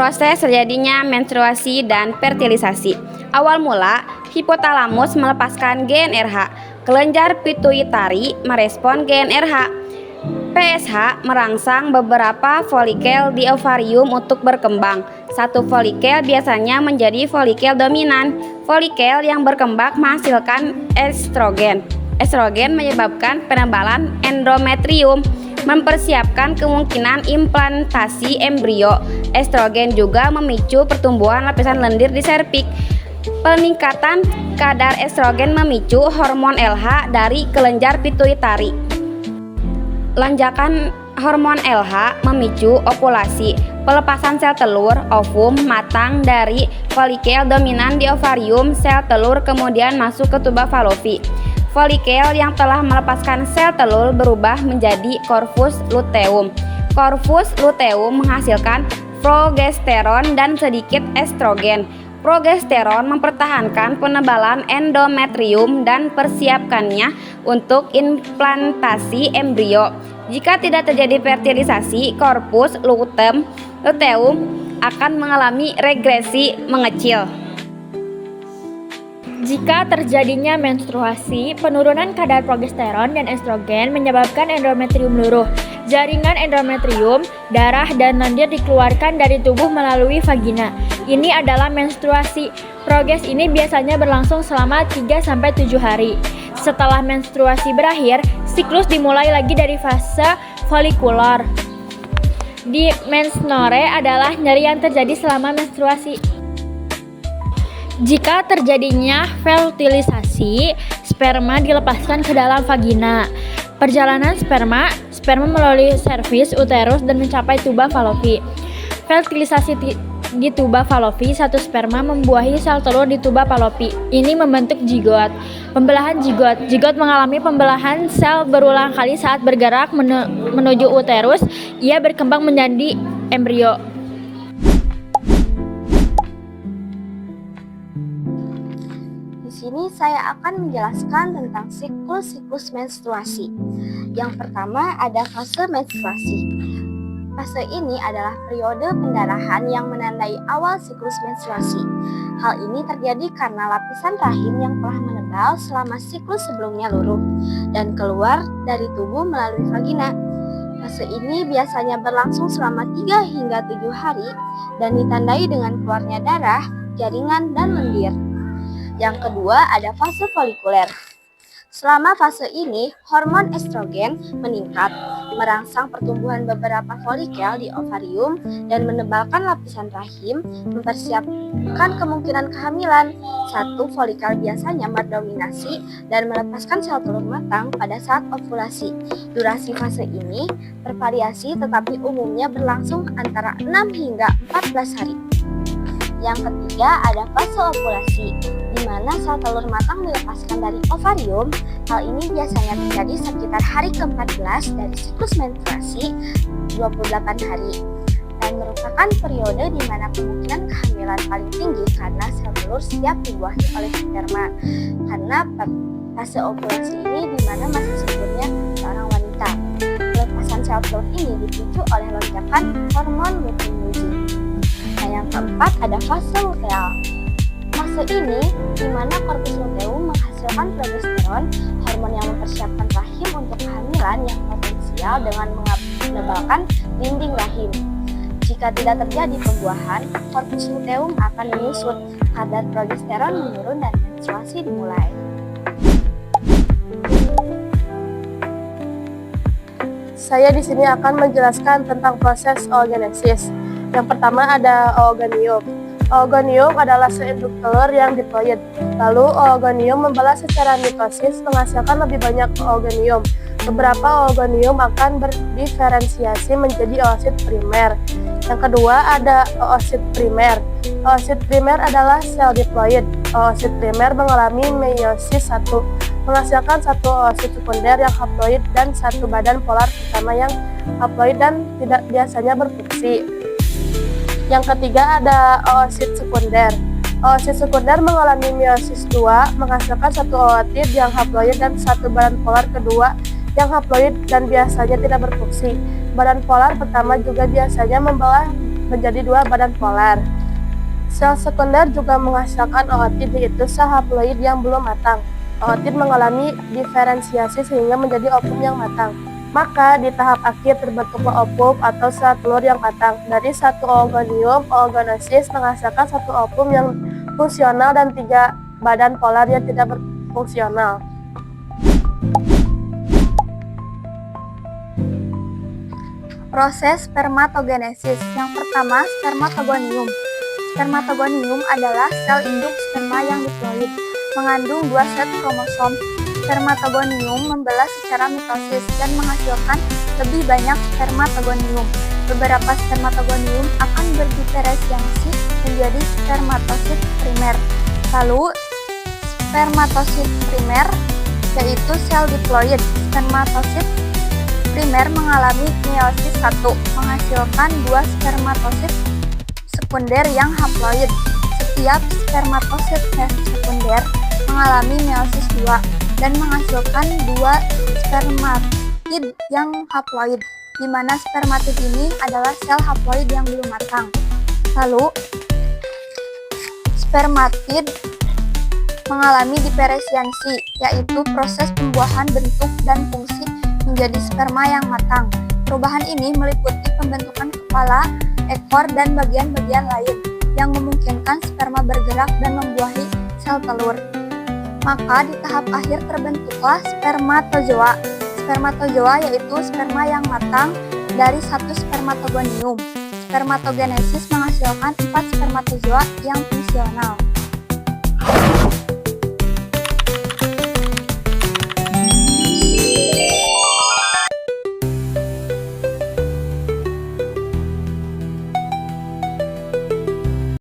Proses terjadinya menstruasi dan fertilisasi. Awal mula, hipotalamus melepaskan GnRH, kelenjar pituitari merespon GnRH. PSH merangsang beberapa folikel di ovarium untuk berkembang. Satu folikel biasanya menjadi folikel dominan. Folikel yang berkembang menghasilkan estrogen. Estrogen menyebabkan penebalan endometrium, mempersiapkan kemungkinan implantasi embrio. Estrogen juga memicu pertumbuhan lapisan lendir di serviks. Peningkatan kadar estrogen memicu hormon LH dari kelenjar pituitari. Lonjakan hormon LH memicu ovulasi. Pelepasan sel telur ovum matang dari folikel dominan di ovarium. Sel telur kemudian masuk ke tuba falopi. Folikel yang telah melepaskan sel telur berubah menjadi corpus luteum. Corpus luteum menghasilkan progesteron dan sedikit estrogen. Progesteron mempertahankan penebalan endometrium dan persiapkannya untuk implantasi embrio. Jika tidak terjadi fertilisasi, corpus luteum akan mengalami regresi mengecil. Jika terjadinya menstruasi, penurunan kadar progesteron dan estrogen menyebabkan endometrium luruh. Jaringan endometrium, darah, dan lendir dikeluarkan dari tubuh melalui vagina. Ini adalah menstruasi. Progres ini biasanya berlangsung selama 3-7 hari. Setelah menstruasi berakhir, siklus dimulai lagi dari fase folikular. Dismenore adalah nyeri yang terjadi selama menstruasi. Jika terjadinya fertilisasi, sperma dilepaskan ke dalam vagina. Perjalanan sperma melalui serviks uterus dan mencapai tuba falopi. Fertilisasi di tuba falopi, satu sperma membuahi sel telur di tuba falopi. Ini membentuk zigot. Pembelahan zigot. Zigot mengalami pembelahan sel berulang kali saat bergerak menuju uterus. Ia berkembang menjadi embrio. Di sini saya akan menjelaskan tentang siklus menstruasi. Yang pertama ada fase menstruasi. Fase ini adalah periode pendarahan yang menandai awal siklus menstruasi. Hal ini terjadi karena lapisan rahim yang telah menebal selama siklus sebelumnya luruh dan keluar dari tubuh melalui vagina. Fase ini biasanya berlangsung selama 3 hingga 7 hari dan ditandai dengan keluarnya darah, jaringan, dan lendir. Yang kedua ada fase folikuler. Selama fase ini, hormon estrogen meningkat, merangsang pertumbuhan beberapa folikel di ovarium dan menebalkan lapisan rahim, mempersiapkan kemungkinan kehamilan. Satu folikel biasanya mendominasi dan melepaskan sel telur matang pada saat ovulasi. Durasi fase ini bervariasi tetapi umumnya berlangsung antara 6 hingga 14 hari. Yang ketiga ada fase ovulasi, di mana sel telur matang dilepaskan dari ovarium. Hal ini biasanya terjadi sekitar hari ke-14 dari siklus menstruasi 28 hari dan merupakan periode di mana kemungkinan kehamilan paling tinggi karena sel telur siap dibuahi oleh sperma. Karena fase ovulasi ini di mana masa suburnya seorang wanita. Pelepasan sel telur ini dipicu oleh lonjakan hormon luteinizing. Yang keempat ada fase luteal. Fase ini di mana corpus luteum menghasilkan progesteron, hormon yang mempersiapkan rahim untuk kehamilan yang potensial dengan menebalkan dinding rahim. Jika tidak terjadi pembuahan, corpus luteum akan menyusut, kadar progesteron menurun dan menstruasi dimulai. Saya di sini akan menjelaskan tentang proses oogenesis. Yang pertama ada oogonium. Oogonium adalah seinduk telur yang diploid. Lalu oogonium membalas secara mitosis menghasilkan lebih banyak oogonium. Beberapa oogonium akan berdiferensiasi menjadi oosit primer. Yang kedua ada oosit primer. Oosit primer adalah sel diploid. Oosit primer mengalami meiosis 1, menghasilkan satu oosit sekunder yang haploid dan satu badan polar pertama yang haploid dan tidak biasanya berfungsi. Yang ketiga ada oosit sekunder. Oosit sekunder mengalami meiosis 2, menghasilkan satu ootit yang haploid dan satu badan polar kedua yang haploid dan biasanya tidak berfungsi. Badan polar pertama juga biasanya membawa menjadi 2 badan polar. Sel sekunder juga menghasilkan ootit, yaitu sel haploid yang belum matang. Ootit mengalami diferensiasi sehingga menjadi ovum yang matang. Maka di tahap akhir terbentuklah ovum atau sel telur yang matang. Dari satu oogonium, oogonosis menghasilkan satu ovum yang fungsional dan 3 badan polar yang tidak berfungsional. Proses spermatogenesis. Yang pertama, spermatogonium. Spermatogonium adalah sel induk sperma yang diploid, mengandung 2 set kromosom. Spermatogonium membelah secara mitosis dan menghasilkan lebih banyak spermatogonium. Beberapa spermatogonium akan berdiferensiasi menjadi spermatosit primer. Lalu, spermatosit primer yaitu sel diploid. Spermatosit primer mengalami meiosis 1, menghasilkan 2 spermatosit sekunder yang haploid. Setiap spermatosit sekunder mengalami meiosis 2 dan menghasilkan 2 spermatid yang haploid, di mana spermatid ini adalah sel haploid yang belum matang. Lalu, spermatid mengalami diferensiasi, yaitu proses pembuahan bentuk dan fungsi menjadi sperma yang matang. Perubahan ini meliputi pembentukan kepala, ekor, dan bagian-bagian lain yang memungkinkan sperma bergerak dan membuahi sel telur. Maka di tahap akhir terbentuklah spermatozoa. Spermatozoa yaitu sperma yang matang dari 1 spermatogonium. Spermatogenesis menghasilkan 4 spermatozoa yang fungsional.